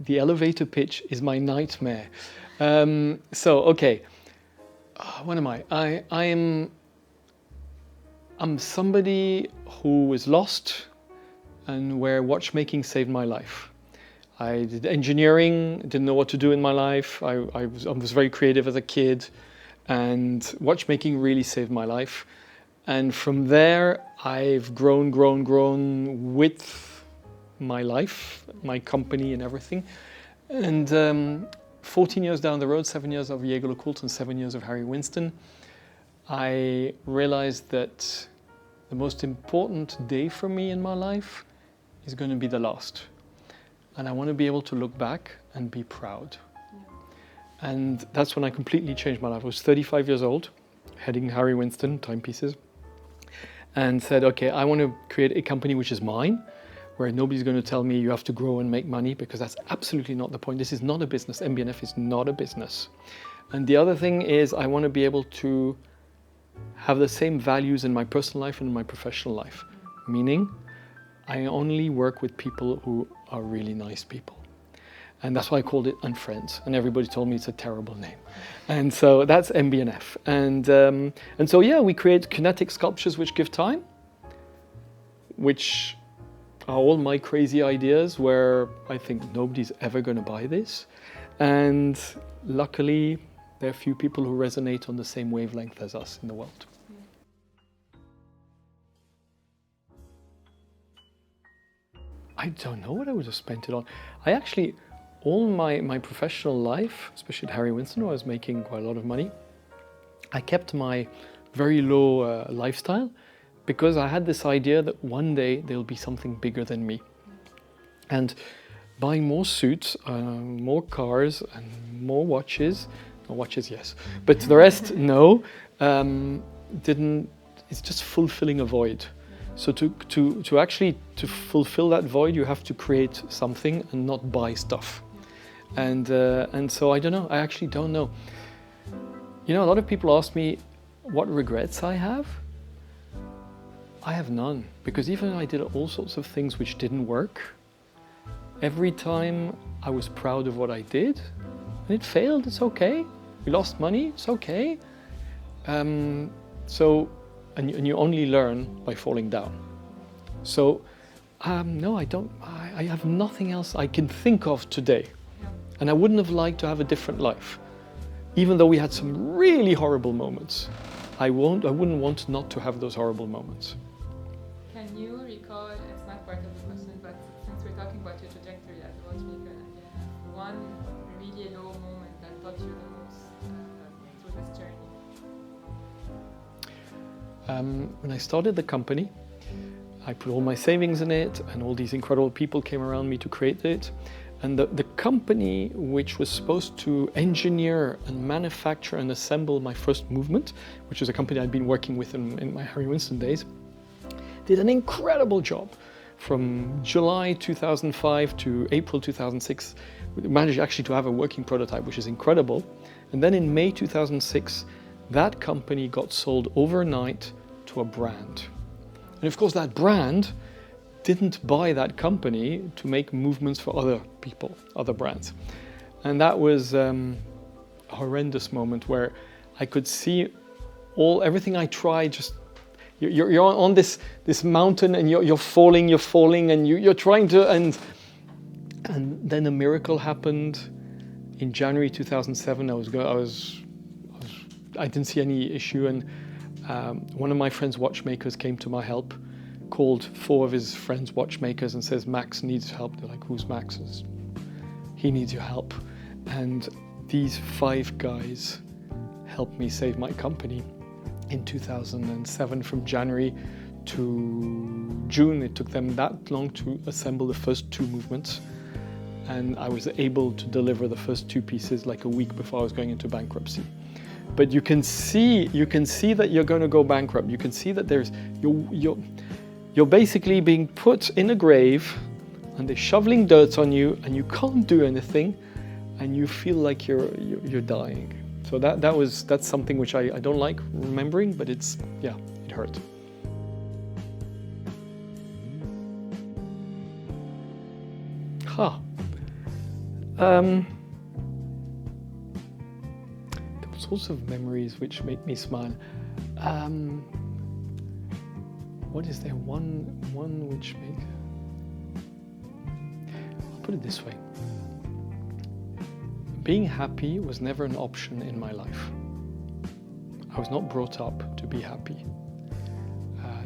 the elevator pitch is my nightmare. Okay. What am I? I'm somebody who was lost and where watchmaking saved my life. I did engineering, didn't know what to do in my life. I was very creative as a kid, and watchmaking really saved my life. And from there, I've grown with my life, my company and everything. And 14 years down the road, 7 years of Jägerle-Kult and 7 years of Harry Winston, I realized that the most important day for me in my life is going to be the last. And I want to be able to look back and be proud. And that's when I completely changed my life. I was 35 years old, heading Harry Winston timepieces, and said, okay, I want to create a company which is mine, where nobody's going to tell me you have to grow and make money, because that's absolutely not the point. This is not a business. MB&F is not a business. And the other thing is I want to be able to have the same values in my personal life and in my professional life, meaning I only work with people who are really nice people. And that's why I called it Unfriends. And everybody told me it's a terrible name. And so that's MB&F. And so, yeah, we create kinetic sculptures which give time, which are all my crazy ideas where I think nobody's ever going to buy this. And luckily, there are a few people who resonate on the same wavelength as us in the world. I don't know what I would have spent it on. I actually, all my professional life, especially at Harry Winston, where I was making quite a lot of money, I kept my very low lifestyle because I had this idea that one day there'll be something bigger than me. And buying more suits, more cars, and more watches, yes, but the rest, no, it's just fulfilling a void. So to actually fulfill that void, you have to create something and not buy stuff. And so I don't know. I actually don't know. You know, a lot of people ask me what regrets I have. I have none, because even I did all sorts of things which didn't work. Every time I was proud of what I did, and it failed. It's okay. We lost money. It's okay. And you only learn by falling down. So, no, I don't. I have nothing else I can think of today. And I wouldn't have liked to have a different life. Even though we had some really horrible moments, I wouldn't want not to have those horrible moments. Can you recall, it's not part of the question, but since we're talking about your trajectory as a watchmaker, one really low moment that taught you the most through this journey? When I started the company, I put all my savings in it, and all these incredible people came around me to create it. And the company, which was supposed to engineer and manufacture and assemble my first movement, which was a company I'd been working with in my Harry Winston days, did an incredible job. From July 2005 to April 2006, we managed actually to have a working prototype, which is incredible. And then in May 2006, that company got sold overnight to a brand. And of course, that brand didn't buy that company to make movements for other people, other brands. And that was a horrendous moment where I could see everything I tried, just you're on this mountain and you're falling and you're trying to, and then a miracle happened in January 2007. I didn't see any issue, and one of my friends' watchmakers came to my help, called 4 of his friends' watchmakers and says, Max needs help. They're like, who's Max? He needs your help. And these 5 guys helped me save my company in 2007. From January to June, it took them that long to assemble the first 2 movements. And I was able to deliver the first 2 pieces like a week before I was going into bankruptcy. But you can see that you're going to go bankrupt. You can see that you're basically being put in a grave and they're shoveling dirt on you and you can't do anything and you feel like you're dying. So that's something which I don't like remembering, but it hurt. There are sorts of memories which make me smile. What is there? One which makes... I'll put it this way. Being happy was never an option in my life. I was not brought up to be happy.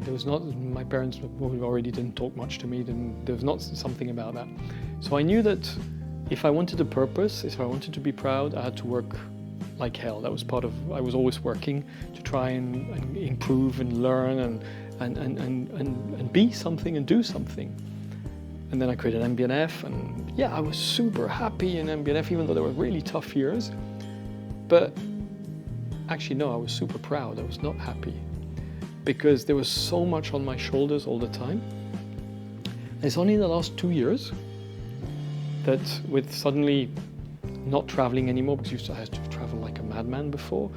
There was not, my parents who already didn't talk much to me, there was not something about that. So I knew that if I wanted a purpose, if I wanted to be proud, I had to work like hell. That was part of, I was always working to try and improve and learn and be something and do something. And then I created MB&F, and yeah, I was super happy in MB&F, even though there were really tough years. But actually, no, I was super proud. I was not happy because there was so much on my shoulders all the time. And it's only in the last 2 years that, with suddenly not traveling anymore, because I used to travel like a madman before,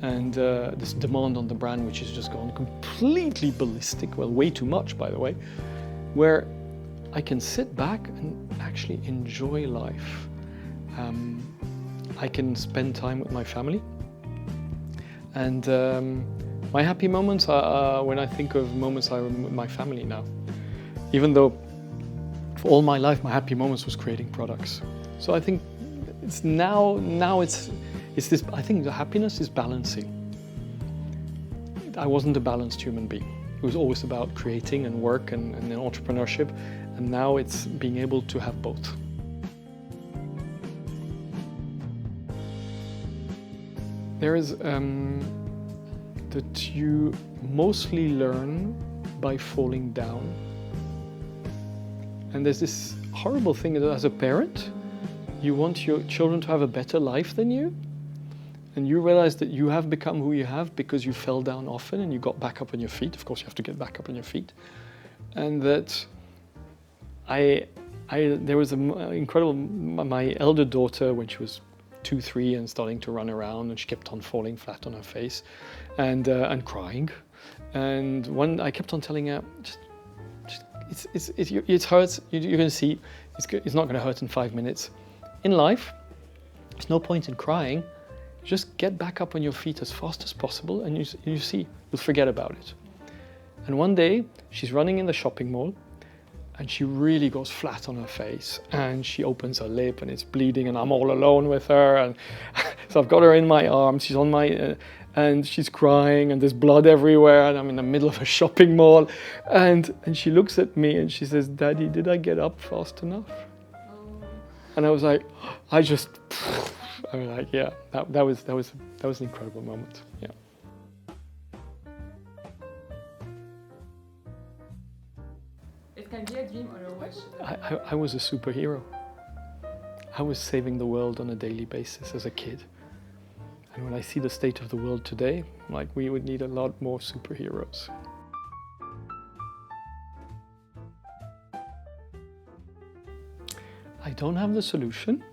and this demand on the brand, which has just gone completely ballistic, well, way too much, by the way, where I can sit back and actually enjoy life. I can spend time with my family. And my happy moments are when I think of moments I'm with my family now. Even though for all my life, my happy moments was creating products. So I think it's now it's this, I think the happiness is balancing. I wasn't a balanced human being. It was always about creating and work and entrepreneurship. And now it's being able to have both. There is that you mostly learn by falling down. And there's this horrible thing that as a parent, you want your children to have a better life than you. And you realize that you have become who you have because you fell down often and you got back up on your feet. Of course, you have to get back up on your feet. And that there was an incredible, my elder daughter, when she was 2, 3 and starting to run around, and she kept on falling flat on her face and crying. And I kept on telling her, it hurts, you're going to see, it's not going to hurt in 5 minutes. In life, there's no point in crying. Just get back up on your feet as fast as possible, and you see, you'll forget about it. And one day, she's running in the shopping mall, and she really goes flat on her face, and she opens her lip and it's bleeding, and I'm all alone with her, and so I've got her in my arms, she's on my, and she's crying, and there's blood everywhere, and I'm in the middle of a shopping mall, and she looks at me and she says, "Daddy, did I get up fast enough?" And I was like, I was like, yeah, that was an incredible moment, yeah. It can be a dream or a wish. I was a superhero. I was saving the world on a daily basis as a kid. And when I see the state of the world today, like, we would need a lot more superheroes. I don't have the solution,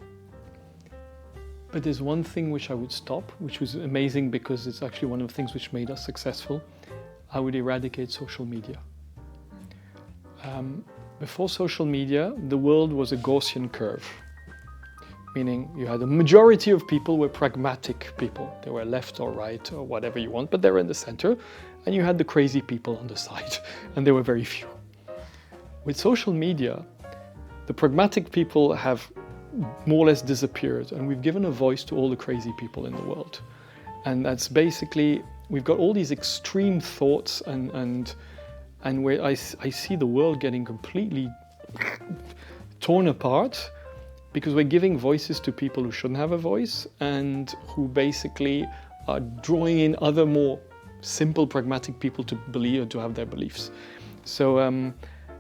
but there's one thing which I would stop, which was amazing because it's actually one of the things which made us successful. I would eradicate social media. Before social media, the world was a Gaussian curve, meaning you had a majority of people were pragmatic people. They were left or right or whatever you want, but they were in the center, and you had the crazy people on the side, and there were very few. With social media, the pragmatic people have more or less disappeared, and we've given a voice to all the crazy people in the world. And that's basically, we've got all these extreme thoughts and where I see the world getting completely torn apart because we're giving voices to people who shouldn't have a voice and who basically are drawing in other more simple, pragmatic people to believe or to have their beliefs. So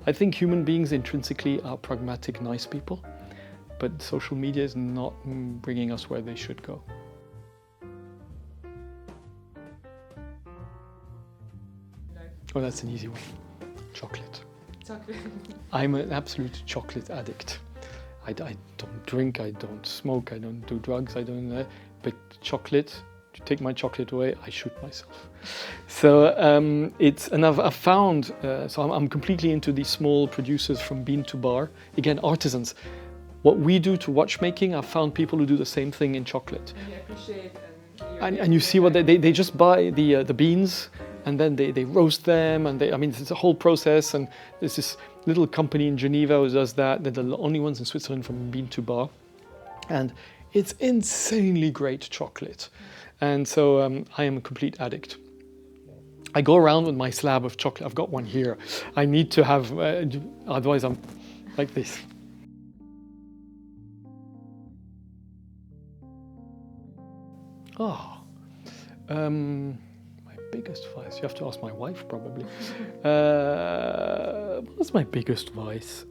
I think human beings intrinsically are pragmatic, nice people, but social media is not bringing us where they should go. Oh, that's an easy one. Chocolate. Chocolate. I'm an absolute chocolate addict. I don't drink, I don't smoke, I don't do drugs, I don't. But chocolate, to take my chocolate away, I shoot myself. So I've found. So I'm completely into these small producers from bean to bar. Again, artisans. what we do to watchmaking, I've found people who do the same thing in chocolate. And you appreciate And you see what they just buy the beans and then they roast them, and I mean it's a whole process, and there's this little company in Geneva who does that. They're the only ones in Switzerland from bean to bar, and it's insanely great chocolate. And so I am a complete addict. I go around with my slab of chocolate. I've got one here. I need to have, otherwise I'm like this. My biggest vice. You have to ask my wife probably. What's my biggest vice?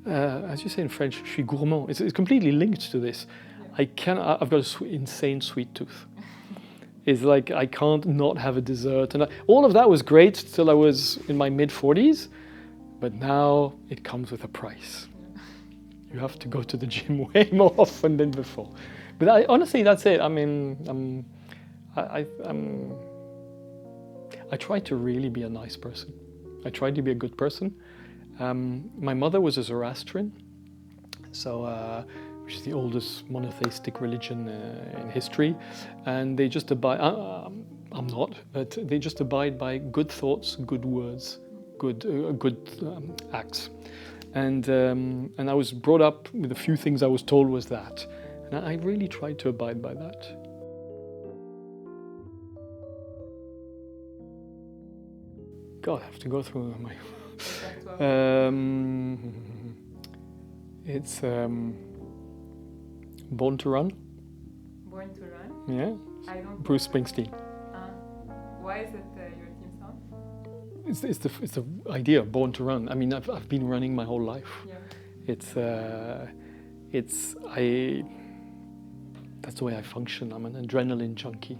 As you say in French, je suis gourmand. It's completely linked to this. Yeah. I've got an insane sweet tooth. It's like I can't not have a dessert, and all of that was great till I was in my mid-40s, but now it comes with a price. You have to go to the gym way more often than before. But honestly, that's it. I mean, I try to really be a nice person. I try to be a good person. My mother was a Zoroastrian, which is the oldest monotheistic religion in history, and they just abide. I'm not, but they just abide by good thoughts, good words, good acts. And I was brought up with a few things I was told was that, and I really tried to abide by that. God, I have to go through my. It's Born to Run. Born to Run? Yeah. I don't. Bruce Springsteen. Why is it your theme song? It's the idea of Born to Run. I mean, I've been running my whole life. Yeah. That's the way I function. I'm an adrenaline junkie.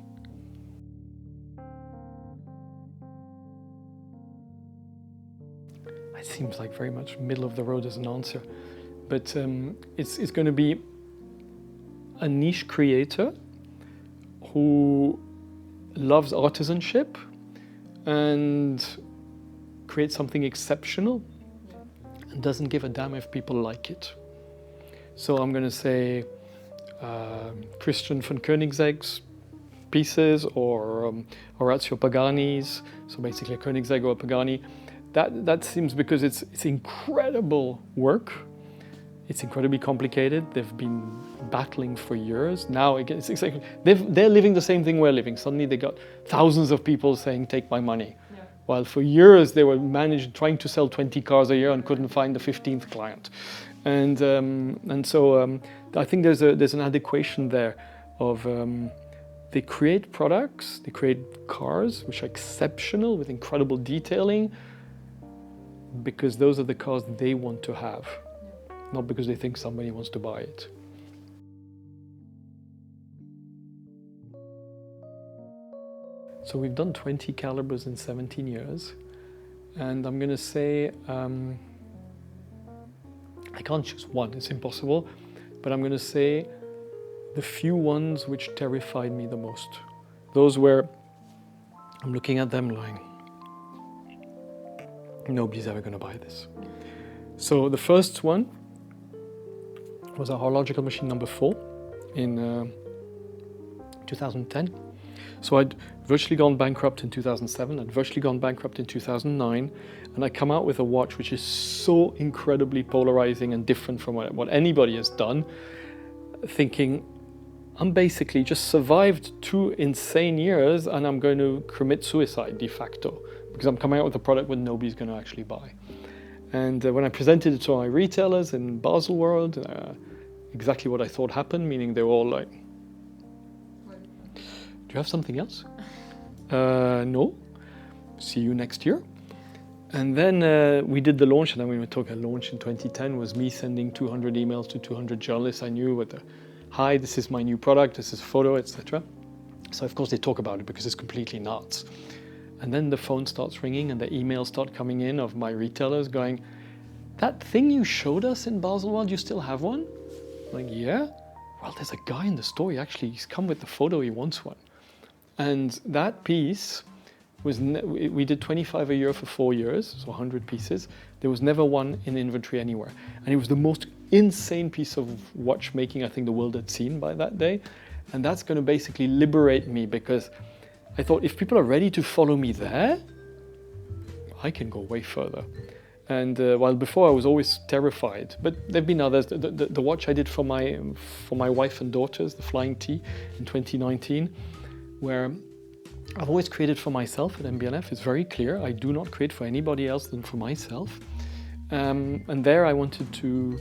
It seems like very much middle of the road as an answer, but it's going to be a niche creator who loves artisanship and creates something exceptional and doesn't give a damn if people like it. So I'm going to say Christian von Koenigsegg's pieces or Orazio Pagani's, so basically a Koenigsegg or a Pagani. That seems, because it's incredible work. It's incredibly complicated. They've been battling for years. Now it's exactly, they're living the same thing we're living. Suddenly they got thousands of people saying, take my money. Yeah. While for years they were trying to sell 20 cars a year and couldn't find the 15th client. And so I think there's an adequation there of they create products, they create cars which are exceptional with incredible detailing, because those are the cars they want to have, not because they think somebody wants to buy it. So we've done 20 calibers in 17 years, and I'm going to say, I can't choose one, it's impossible, but I'm going to say the few ones which terrified me the most. Those where I'm looking at them like, nobody's ever going to buy this. So the first one was our horological machine number 4 in 2010. So I'd virtually gone bankrupt in 2007, I'd virtually gone bankrupt in 2009, and I come out with a watch which is so incredibly polarizing and different from what anybody has done, thinking, I'm basically just survived 2 insane years and I'm going to commit suicide de facto, because I'm coming out with a product that nobody's going to actually buy. And when I presented it to my retailers in Basel World, exactly what I thought happened, meaning they were all like, do you have something else? No. See you next year. And then we did the launch, and then when we took a launch in 2010 was me sending 200 emails to 200 journalists I knew with the, hi, this is my new product, this is a photo, etc. So of course they talk about it because it's completely nuts. And then the phone starts ringing and the emails start coming in of my retailers going, that thing you showed us in Baselworld, you still have one? I'm like, yeah. Well, there's a guy in the store, he's come with the photo, he wants one. And that piece we did 25 a year for 4 years, so 100 pieces. There was never one in inventory anywhere. And it was the most insane piece of watchmaking I think the world had seen by that day. And that's going to basically liberate me, because I thought if people are ready to follow me there, I can go way further. And while before I was always terrified, but there've been others. The watch I did for my wife and daughters, the Flying T in 2019, where I've always created for myself at MB&F. It's very clear. I do not create for anybody else than for myself. And there I wanted to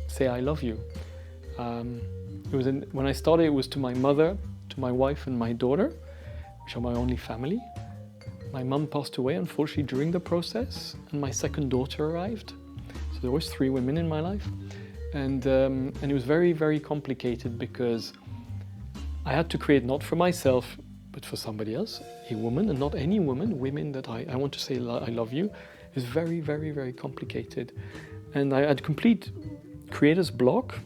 say I love you. When I started, it was to my mother, to my wife and my daughter, which are my only family. My mum passed away, unfortunately, during the process, and my second daughter arrived. So there was 3 women in my life. And it was very, very complicated, because I had to create not for myself, but for somebody else, a woman, and not any woman, women that I want to say I love you. It's very, very, very complicated. And I had complete creator's block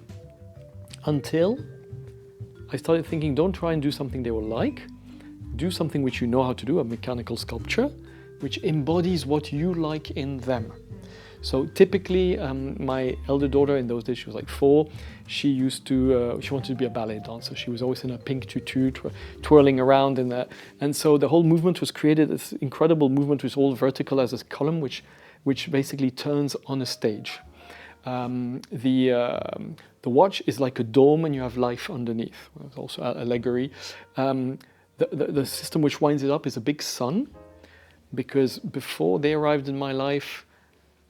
until I started thinking, don't try and do something they will like. Do something which you know how to do, a mechanical sculpture, which embodies what you like in them. So typically, my elder daughter, in those days she was like 4, she wanted to be a ballet dancer. She was always in a pink tutu, twirling around in that. And so the whole movement was created, this incredible movement was all vertical as a column, which basically turns on a stage. The watch is like a dome and you have life underneath. There's also allegory. The system which winds it up is a big sun, because before they arrived in my life,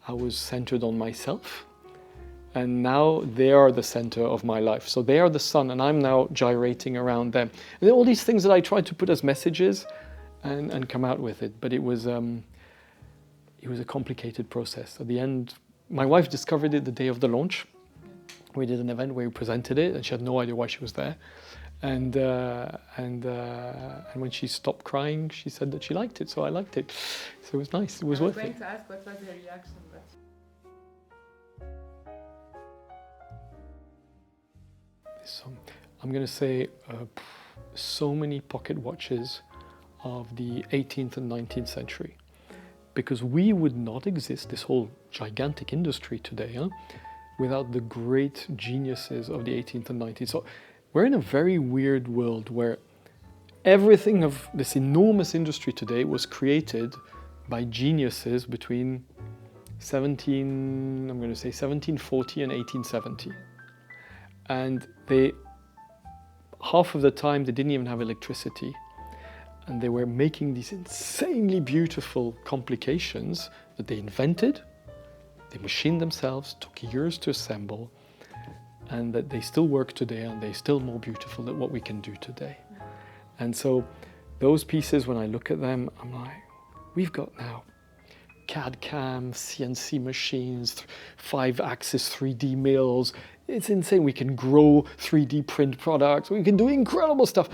I was centered on myself, and now they are the center of my life. So they are the sun, and I'm now gyrating around them. And all these things that I tried to put as messages and come out with it, but it was a complicated process. At the end, my wife discovered it the day of the launch. We did an event where we presented it, and she had no idea why she was there. And when she stopped crying, she said that she liked it, so I liked it. So it was nice. It was worth it. I was going to ask what was her reaction, but I'm going to say so many pocket watches of the 18th and 19th century, because we would not exist, this whole gigantic industry today, without the great geniuses of the 18th and 19th. So we're in a very weird world where everything of this enormous industry today was created by geniuses between 1740 and 1870. And half of the time they didn't even have electricity. And they were making these insanely beautiful complications that they invented. They machined themselves, took years to assemble, and that they still work today, and they're still more beautiful than what we can do today. And so those pieces, when I look at them, I'm like, we've got now CAD/CAM, CNC machines, 5-axis 3D mills. It's insane. We can grow 3D print products. We can do incredible stuff.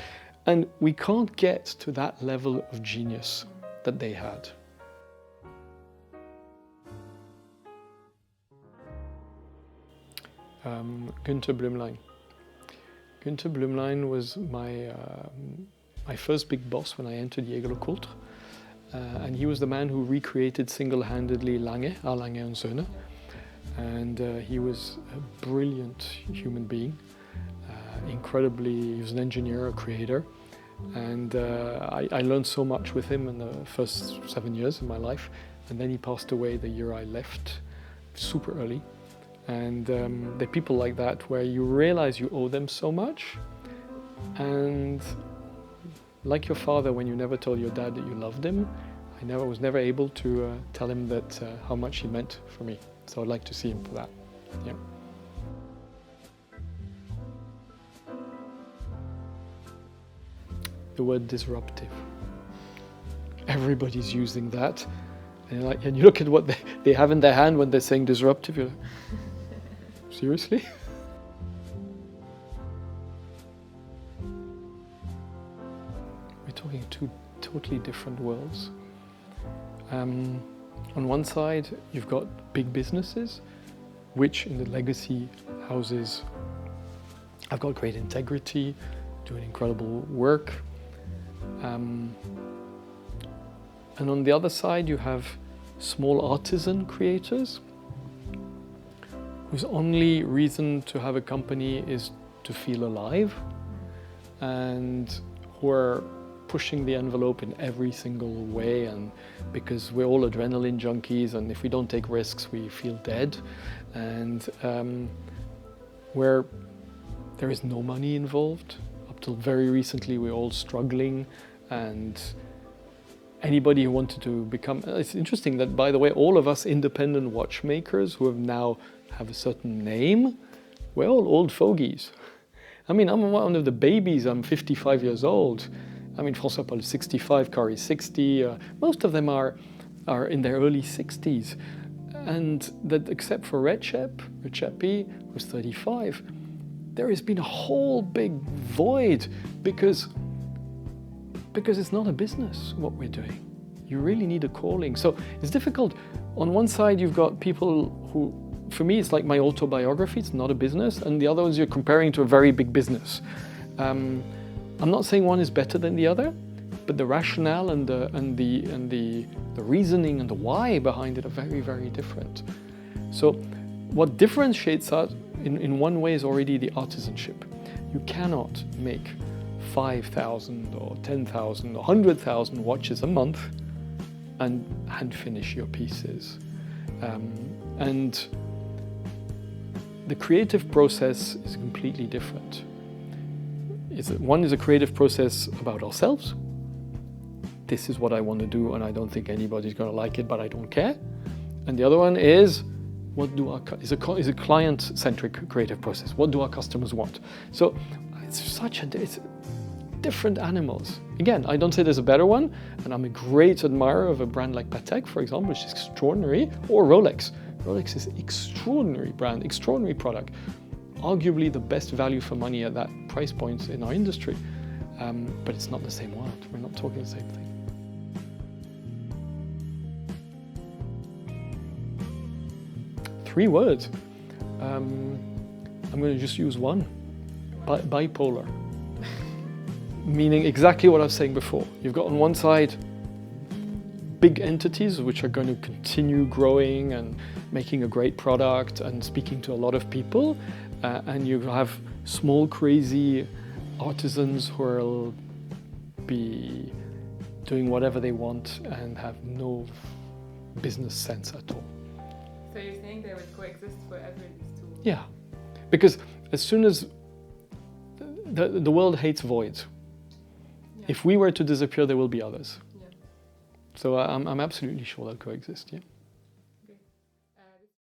And we can't get to that level of genius that they had. Günther Blümlein. Günther Blümlein was my first big boss when I entered Jägerle Coultre. And he was the man who recreated single-handedly Lange, A. Lange und Söhne. And he was a brilliant human being. He was an engineer, a creator. And I learned so much with him in the first 7 years of my life. And then he passed away the year I left, super early. And there are people like that where you realize you owe them so much. And like your father, when you never told your dad that you loved him, I was never able to tell him that how much he meant for me. So I'd like to see him for that. Yeah. The word disruptive. Everybody's using that. And you look at what they have in their hand when they're saying disruptive, you're like, seriously? We're talking two totally different worlds. On one side, you've got big businesses, which in the legacy houses have got great integrity, doing incredible work. And on the other side, you have small artisan creators whose only reason to have a company is to feel alive, and who are pushing the envelope in every single way, and because we're all adrenaline junkies, and if we don't take risks we feel dead, and where there is no money involved. Up till very recently we're all struggling, and anybody who wanted to become, it's interesting that, by the way, all of us independent watchmakers who have a certain name, we're all old fogies. I mean, I'm one of the babies, I'm 55 years old. I mean, François Paul is 65, Kari is 60, most of them are in their early 60s. And that, except for Recepi, who's 35, there has been a whole big void because it's not a business what we're doing. You really need a calling. So it's difficult. On one side, you've got people who, for me, it's like my autobiography, it's not a business, and the other ones you're comparing to a very big business. I'm not saying one is better than the other, but the rationale and the reasoning and the why behind it are very, very different. So what differentiates us in one way is already the artisanship. You cannot make 5,000 or 10,000 or 100,000 watches a month and hand finish your pieces. And the creative process is completely different. One is a creative process about ourselves. This is what I want to do, and I don't think anybody's going to like it, but I don't care. And the other one is is a client-centric creative process. What do our customers want? So it's different animals. Again, I don't say there's a better one, and I'm a great admirer of a brand like Patek, for example, which is extraordinary, or Rolex. Rolex is extraordinary brand, extraordinary product, arguably the best value for money at that price point in our industry. But it's not the same world. We're not talking the same thing. Three words. I'm going to just use one. Bipolar. Meaning exactly what I was saying before. You've got on one side big entities which are going to continue growing and making a great product and speaking to a lot of people, and you have small crazy artisans who will be doing whatever they want and have no business sense at all. So you're saying they would coexist forever, these two? Yeah, because as soon as the world hates voids. Yeah. If we were to disappear, there will be others. Yeah. So I'm absolutely sure they'll coexist, yeah.